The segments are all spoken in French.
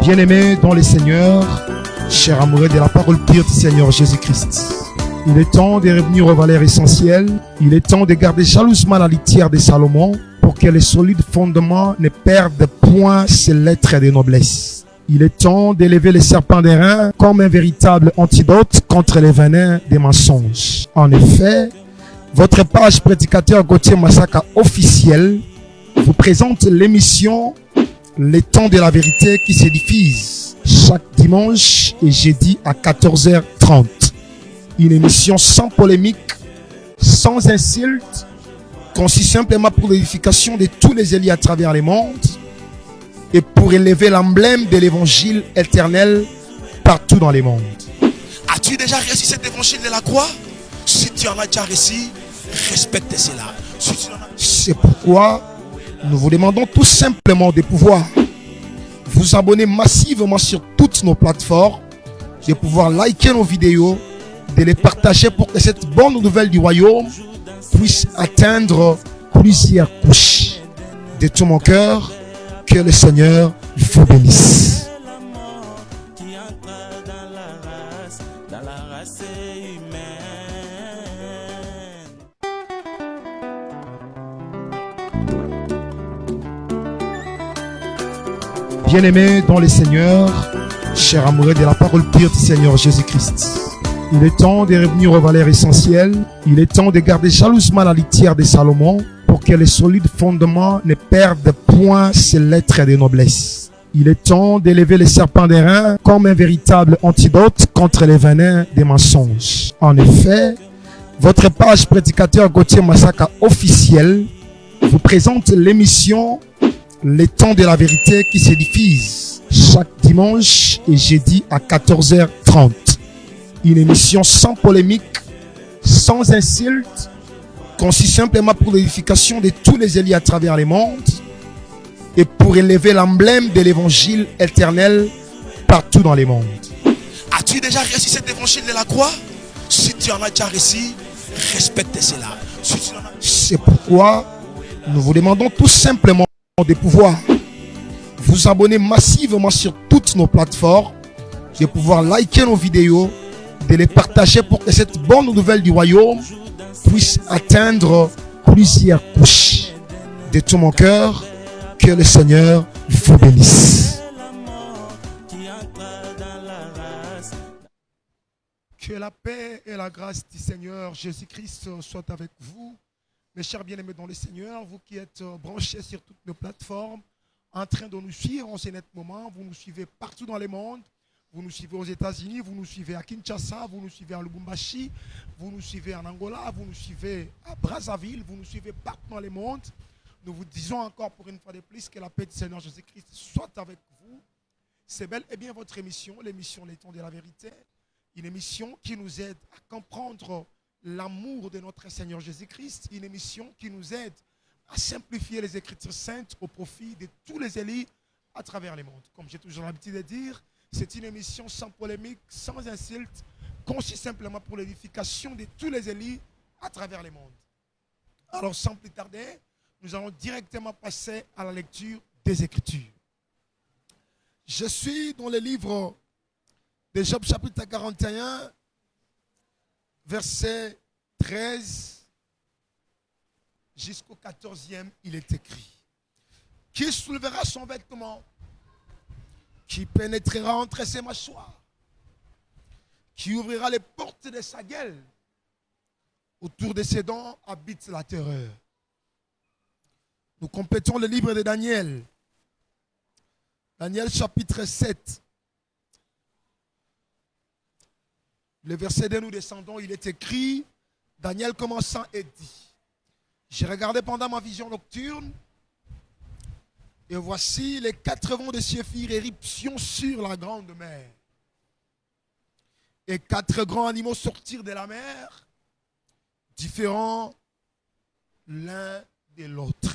Bien-aimés dans le Seigneur, chers amoureux de la parole pure du Seigneur Jésus-Christ, il est temps de revenir aux valeurs essentielles. Il est temps de garder jalousement la litière de Salomon pour que les solides fondements ne perdent point ses lettres de noblesse. Il est temps d'élever les serpents d'airain comme un véritable antidote contre les venins des mensonges. En effet, votre page prédicateur Gauthier Massaka officiel vous présente l'émission Les temps de la vérité qui se diffuse chaque dimanche et jeudi à 14h30. Une émission sans polémique, sans insulte, conçue simplement pour l'édification de tous les élus à travers le monde et pour élever l'emblème de l'évangile éternel partout dans le monde. As-tu déjà reçu cet évangile de la croix? Si tu en as déjà reçu, respecte cela. C'est pourquoi nous vous demandons tout simplement de pouvoir vous abonner massivement sur toutes nos plateformes, de pouvoir liker nos vidéos, de les partager pour que cette bonne nouvelle du royaume puisse atteindre plusieurs couches. De tout mon cœur, que le Seigneur vous bénisse. Bien-aimés dans le Seigneur, chers amoureux de la parole pure du Seigneur Jésus-Christ, il est temps de revenir aux valeurs essentielles. Il est temps de garder jalousement la litière de Salomon pour que les solides fondements ne perdent point ses lettres de noblesse. Il est temps d'élever les serpents d'airain comme un véritable antidote contre les venins des mensonges. En effet, votre page prédicateur Gauthier Massaka officiel vous présente l'émission Les temps de la vérité qui se diffuse chaque dimanche et jeudi à 14h30. Une émission sans polémique, sans insulte, conçue simplement pour l'édification de tous les élus à travers le monde et pour élever l'emblème de l'évangile éternel partout dans le monde. As-tu déjà reçu cet évangile de la croix? Si tu en as déjà reçu, respecte cela. C'est pourquoi nous vous demandons tout simplement de pouvoir vous abonner massivement sur toutes nos plateformes, de pouvoir liker nos vidéos, de les partager pour que cette bonne nouvelle du royaume puisse atteindre plusieurs couches. De tout mon cœur, que le Seigneur vous bénisse. Que la paix et la grâce du Seigneur Jésus-Christ soient avec vous. Mes chers bien-aimés dans le Seigneur, vous qui êtes branchés sur toutes nos plateformes, en train de nous suivre en ce net moment, vous nous suivez partout dans le monde, vous nous suivez aux États-Unis, vous nous suivez à Kinshasa, vous nous suivez à Lubumbashi, vous nous suivez en Angola, vous nous suivez à Brazzaville, vous nous suivez partout dans le monde. Nous vous disons encore pour une fois de plus que la paix du Seigneur Jésus-Christ soit avec vous. C'est bel et bien votre émission, l'émission Les temps de la vérité, une émission qui nous aide à comprendre l'amour de notre Seigneur Jésus-Christ, une émission qui nous aide à simplifier les Écritures saintes au profit de tous les élus à travers le monde. Comme j'ai toujours l'habitude de dire, c'est une émission sans polémique, sans insulte, conçue simplement pour l'édification de tous les élus à travers le monde. Alors sans plus tarder, nous allons directement passer à la lecture des Écritures. Je suis dans le livre de Job chapitre 41, verset 13 jusqu'au 14e, il est écrit: Qui soulevera son vêtement? Qui pénétrera entre ses mâchoires? Qui ouvrira les portes de sa gueule? Autour de ses dents habite la terreur. Nous complétons le livre de Daniel. Daniel chapitre 7. Le verset 2, nous descendons, il est écrit, Daniel commençant et dit: J'ai regardé pendant ma vision nocturne, et voici les 4 vents de cieux firent éruption sur la grande mer. Et 4 grands animaux sortirent de la mer, différents l'un de l'autre.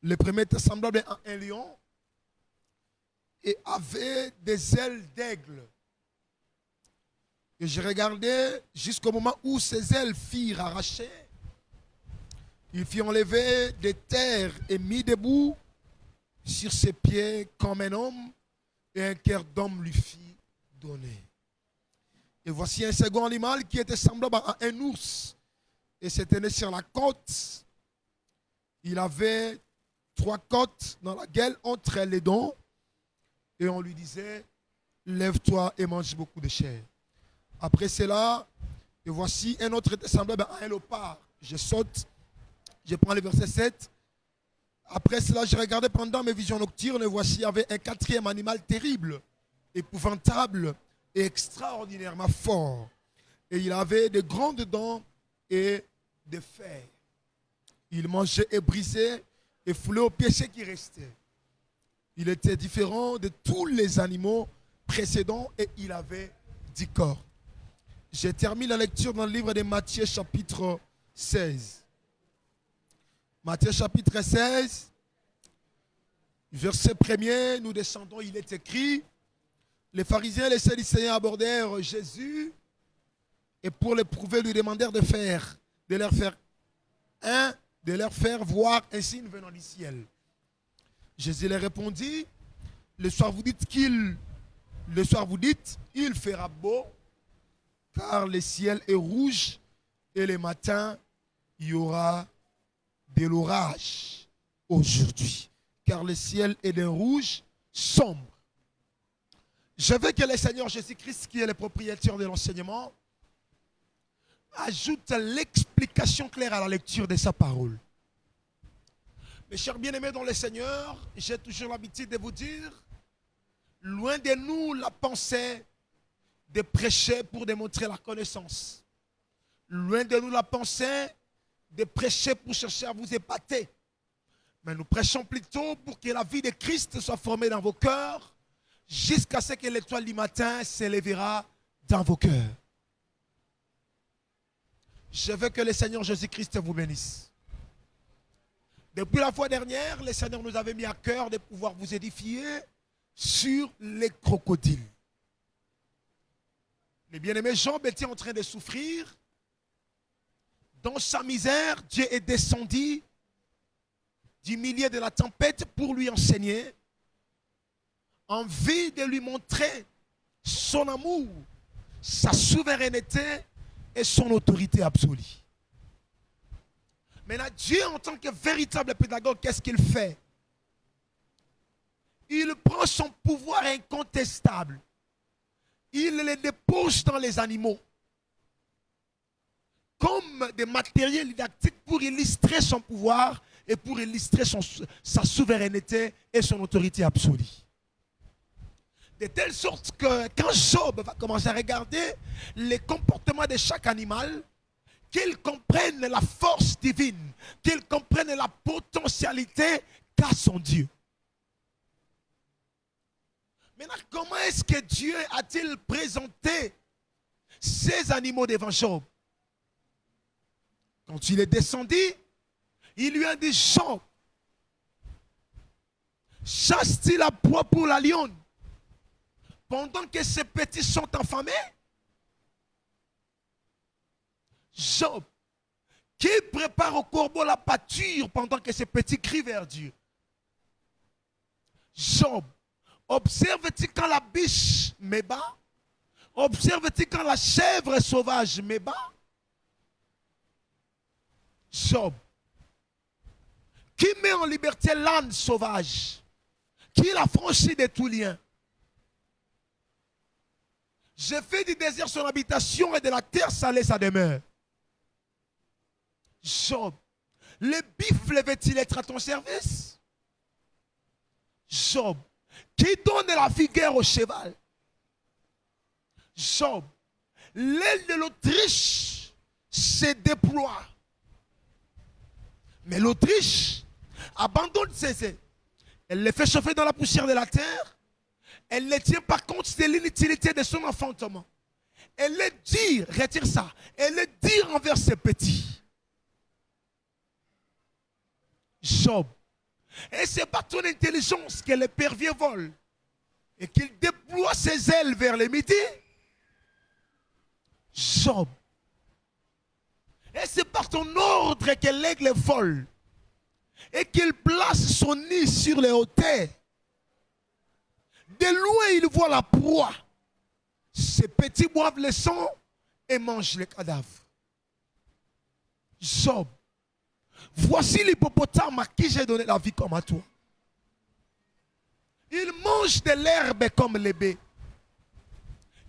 Le premier était semblable à un lion et avait des ailes d'aigle. Et je regardais jusqu'au moment où ses ailes firent arracher. Il fit enlever des terres et mis debout sur ses pieds comme un homme. et un cœur d'homme lui fit donner. Et voici un second animal qui était semblable à un ours. Et c'était né sur la côte. Il avait 3 côtes dans la gueule entre les dents. Et on lui disait, lève-toi et mange beaucoup de chair. Après cela, et voici un autre était semblable à un léopard. Je saute, je prends le verset 7. Après cela, je regardais pendant mes visions nocturnes et voici, il y avait un 4e animal terrible, épouvantable et extraordinairement fort. Et il avait de grandes dents et de fer. Il mangeait et brisait et foulait au pied ce qui restait. Il était différent de tous les animaux précédents et il avait 10 corps. Je termine la lecture dans le livre de Matthieu chapitre 16. Matthieu chapitre 16, verset 1er, nous descendons, il est écrit, les pharisiens et les sadducéens abordèrent Jésus et pour l'éprouver lui demandèrent de leur faire voir un signe venant du ciel. Jésus leur répondit, le soir vous dites, il fera beau, car le ciel est rouge et le matin, il y aura de l'orage aujourd'hui, car le ciel est d'un rouge sombre. Je veux que le Seigneur Jésus-Christ, qui est le propriétaire de l'enseignement, ajoute l'explication claire à la lecture de sa parole. Mes chers bien-aimés dans le Seigneur, j'ai toujours l'habitude de vous dire, loin de nous la pensée de prêcher pour démontrer la connaissance. Loin de nous la pensée de prêcher pour chercher à vous épater. Mais nous prêchons plutôt pour que la vie de Christ soit formée dans vos cœurs jusqu'à ce que l'étoile du matin s'élèvera dans vos cœurs. Je veux que le Seigneur Jésus-Christ vous bénisse. Depuis la fois dernière, le Seigneur nous avait mis à cœur de pouvoir vous édifier sur les crocodiles. Les bien-aimés, Job était en train de souffrir. Dans sa misère, Dieu est descendu du milieu de la tempête pour lui enseigner, en vue de lui montrer son amour, sa souveraineté et son autorité absolue. Maintenant, Dieu, en tant que véritable pédagogue, qu'est-ce qu'il fait? Il prend son pouvoir incontestable. Il le dépose dans les animaux comme des matériels didactiques pour illustrer son pouvoir et pour illustrer sa souveraineté et son autorité absolue. De telle sorte que quand Job va commencer à regarder les comportements de chaque animal, qu'il comprenne la force divine, qu'il comprenne la potentialité qu'a son Dieu. Maintenant, comment est-ce que Dieu a-t-il présenté ces animaux devant Job? Quand il est descendu, il lui a dit, Job, chasse-t-il la proie pour la lionne pendant que ces petits sont affamés? Job, qui prépare au corbeau la pâture pendant que ces petits crient vers Dieu? Job, observe-t-il quand la biche me bat? Observe-t-il quand la chèvre sauvage me bat? Job, qui met en liberté l'âne sauvage, qui l'a franchi de tout lien. J'ai fait du désert son habitation et de la terre salée sa demeure. Job, le buffle veut-il être à ton service? Job, qui donne la vigueur au cheval? Job, l'aile de l'Autriche se déploie. Mais l'Autriche abandonne ses ailes. Elle les fait chauffer dans la poussière de la terre. Elle ne tient pas compte de l'inutilité de son enfantement. Elle les dit, retire ça, elle les dit envers ses petits. Job, et c'est par ton intelligence que l'épervier vole et qu'il déploie ses ailes vers le midi. Job, et c'est par ton ordre que l'aigle vole et qu'il place son nid sur les hauteurs. De loin, il voit la proie. Ces petits boivent le sang et mangent les cadavres. Job, voici l'hippopotame à qui j'ai donné la vie comme à toi. Il mange de l'herbe comme les baies.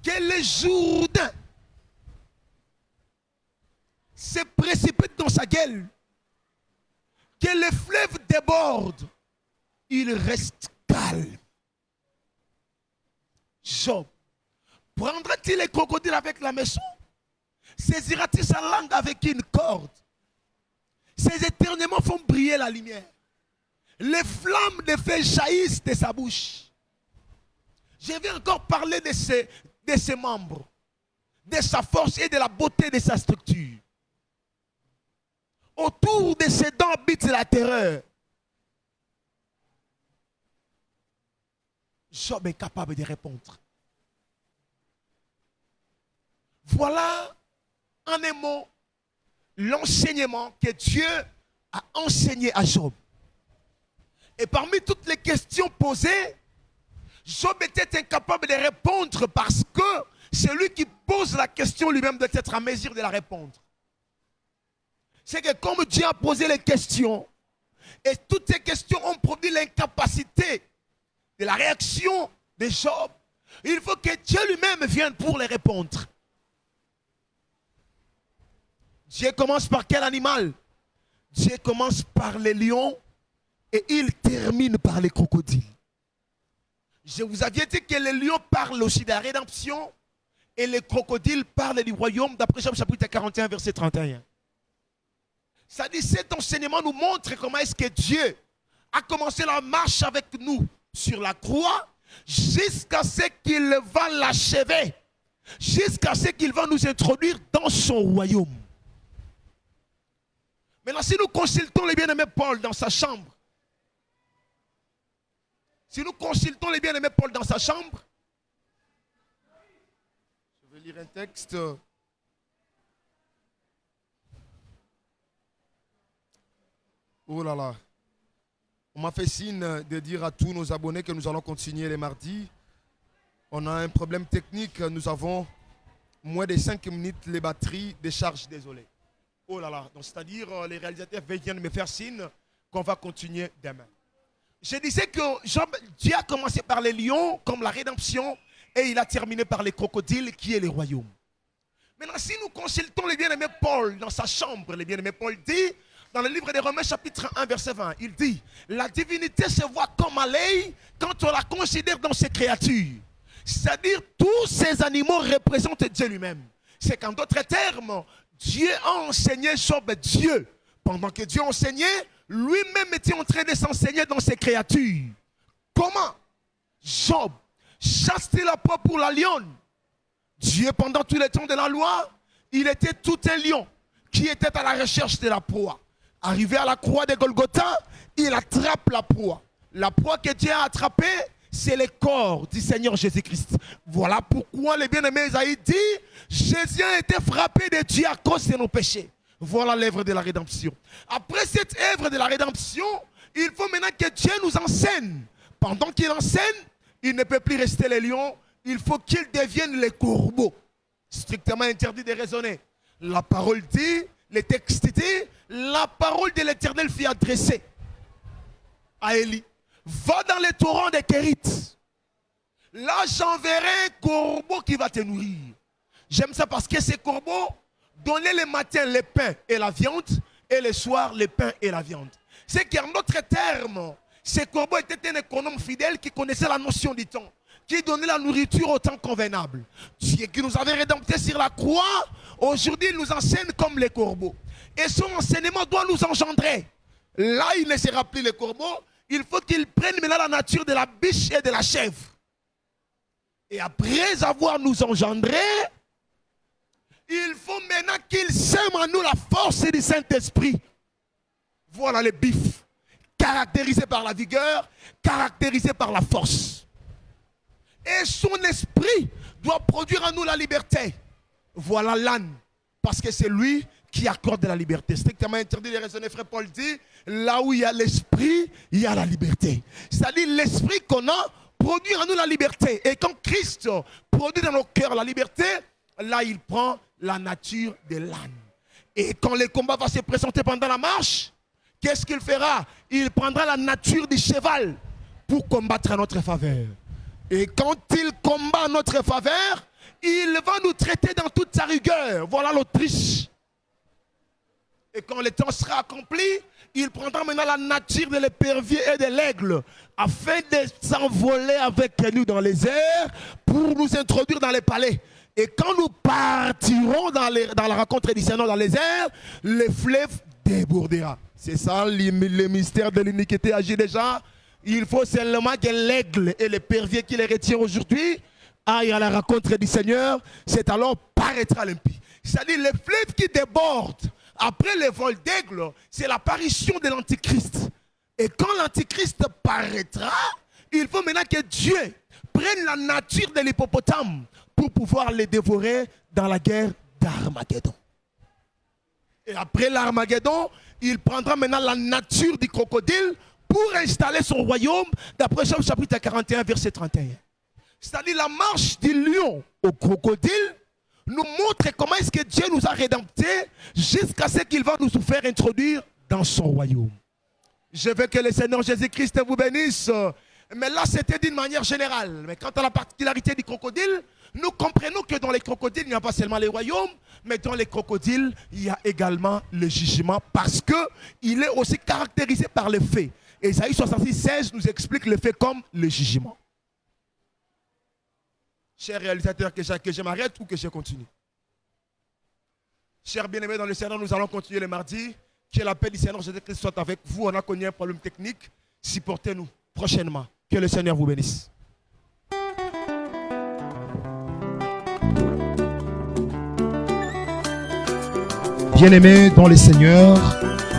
Que les Jourdains se précipitent dans sa gueule. Que les fleuves débordent. Il reste calme. Job, prendra-t-il les crocodiles avec la maison? Saisira-t-il sa langue avec une corde? Ses éternuements font briller la lumière. Les flammes de feu jaillissent de sa bouche. Je vais encore parler de ses membres, de sa force et de la beauté de sa structure. Autour de ses dents habite la terreur. Job est capable de répondre. Voilà, en un mot, l'enseignement que Dieu a enseigné à Job. Et parmi toutes les questions posées, Job était incapable de répondre parce que celui qui pose la question lui-même doit être en mesure de la répondre. C'est que comme Dieu a posé les questions, et toutes ces questions ont produit l'incapacité de la réaction de Job, il faut que Dieu lui-même vienne pour les répondre. Dieu commence par quel animal? Dieu commence par les lions et il termine par les crocodiles. Je vous avais dit que les lions parlent aussi de la rédemption et les crocodiles parlent du royaume d'après Job chapitre 41 verset 31. Ça dit, cet enseignement nous montre comment est-ce que Dieu a commencé la marche avec nous sur la croix jusqu'à ce qu'il va l'achever, jusqu'à ce qu'il va nous introduire dans son royaume. Maintenant, si nous consultons le bien-aimé Paul dans sa chambre, je vais lire un texte. Oh là là. On m'a fait signe de dire à tous nos abonnés que nous allons continuer les mardis. On a un problème technique. Nous avons moins de 5 minutes les batteries décharge, désolé. Oh là là. Donc c'est-à-dire les réalisateurs viennent me faire signe qu'on va continuer demain. Je disais que Dieu a commencé par les lions comme la rédemption et il a terminé par les crocodiles qui est le royaume. Maintenant, si nous consultons le bien-aimé Paul dans sa chambre, le bien-aimé Paul dit, dans le livre des Romains chapitre 1 verset 20, il dit, la divinité se voit comme à l'œil quand on la considère dans ses créatures. C'est-à-dire tous ces animaux représentent Dieu lui-même. C'est qu'en d'autres termes, Dieu a enseigné Job Dieu. Pendant que Dieu enseignait, lui-même était en train de s'enseigner dans ses créatures. Comment? Job chassait la proie pour la lionne. Dieu, pendant tout le temps de la loi, il était tout un lion qui était à la recherche de la proie. Arrivé à la croix de Golgotha, il attrape la proie. La proie que Dieu a attrapée, c'est le corps du Seigneur Jésus-Christ. Voilà pourquoi le bien-aimé Isaïe dit, Jésus a été frappé de Dieu à cause de nos péchés. Voilà l'œuvre de la rédemption. Après cette œuvre de la rédemption, il faut maintenant que Dieu nous enseigne. Pendant qu'il enseigne, il ne peut plus rester les lions, il faut qu'il devienne les corbeaux. Strictement interdit de raisonner. La parole dit, le texte dit, la parole de l'Éternel fut adressée à Élie. Va dans les torrents des Kérites. Là, j'enverrai un corbeau qui va te nourrir. J'aime ça parce que ces corbeaux donnaient le matin le pain et la viande et le soir le pain et la viande. C'est qu'en d'autres termes, ces corbeaux étaient un économe fidèle qui connaissait la notion du temps, qui donnait la nourriture au temps convenable. Dieu qui nous avait rédemptés sur la croix, aujourd'hui il nous enseigne comme les corbeaux. Et son enseignement doit nous engendrer. Là, il ne sera plus les corbeaux, il faut qu'il prenne maintenant la nature de la biche et de la chèvre. Et après avoir nous engendré, il faut maintenant qu'il sème en nous la force du Saint-Esprit. Voilà le bif, caractérisé par la vigueur, caractérisé par la force. Et son esprit doit produire en nous la liberté. Voilà l'âne, parce que c'est lui qui accorde la liberté. Strictement interdit de raisonner, frère Paul dit, là où il y a l'esprit, il y a la liberté. C'est-à-dire l'esprit qu'on a, produit en nous la liberté. Et quand Christ produit dans nos cœurs la liberté, là, il prend la nature de l'âne. Et quand le combat va se présenter pendant la marche, qu'est-ce qu'il fera? Il prendra la nature du cheval pour combattre à notre faveur. Et quand il combat à notre faveur, il va nous traiter dans toute sa rigueur. Voilà l'Autriche. Et quand le temps sera accompli, il prendra maintenant la nature de l'épervier et de l'aigle afin de s'envoler avec nous dans les airs pour nous introduire dans les palais. Et quand nous partirons dans la rencontre du Seigneur dans les airs, le fleuve débordera. C'est ça le mystère de l'iniquité agit déjà. Il faut seulement que l'aigle et l'épervier qui les retient aujourd'hui aillent à la rencontre du Seigneur. C'est alors paraîtra l'impie. C'est-à-dire le fleuve qui déborde après le vol d'aigle, c'est l'apparition de l'Antichrist. Et quand l'Antichrist paraîtra, il faut maintenant que Dieu prenne la nature de l'hippopotame pour pouvoir les dévorer dans la guerre d'Armageddon. Et après l'Armageddon, il prendra maintenant la nature du crocodile pour installer son royaume, d'après Job chapitre 41, verset 31. C'est-à-dire la marche du lion au crocodile nous montre comment est-ce que Dieu nous a rédemptés jusqu'à ce qu'il va nous faire introduire dans son royaume. Je veux que le Seigneur Jésus-Christ vous bénisse. Mais là, c'était d'une manière générale. Mais quant à la particularité du crocodile, nous comprenons que dans les crocodiles, il n'y a pas seulement les royaumes, mais dans les crocodiles, il y a également le jugement parce qu'il est aussi caractérisé par les faits. Ésaïe 66, 16 nous explique le fait comme le jugement. Chers réalisateurs, que je m'arrête ou que je continue? Chers bien-aimés dans le Seigneur, nous allons continuer le mardi. Que la paix du Seigneur Jésus-Christ soit avec vous. On a connu un problème technique. Supportez-nous prochainement. Que le Seigneur vous bénisse. Bien-aimés dans le Seigneur,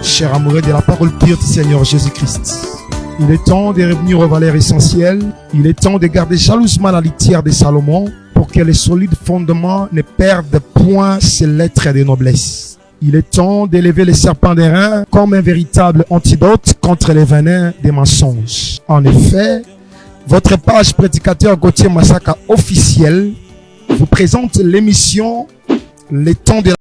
chers amoureux de la parole pure du Seigneur Jésus-Christ, il est temps de revenir aux valeurs essentielles. Il est temps de garder jalousement la litière de Salomon pour que les solides fondements ne perdent point ses lettres de noblesse. Il est temps d'élever les serpents des reins comme un véritable antidote contre les venins des mensonges. En effet, votre page prédicateur Gauthier Massaka officiel vous présente l'émission Les temps de la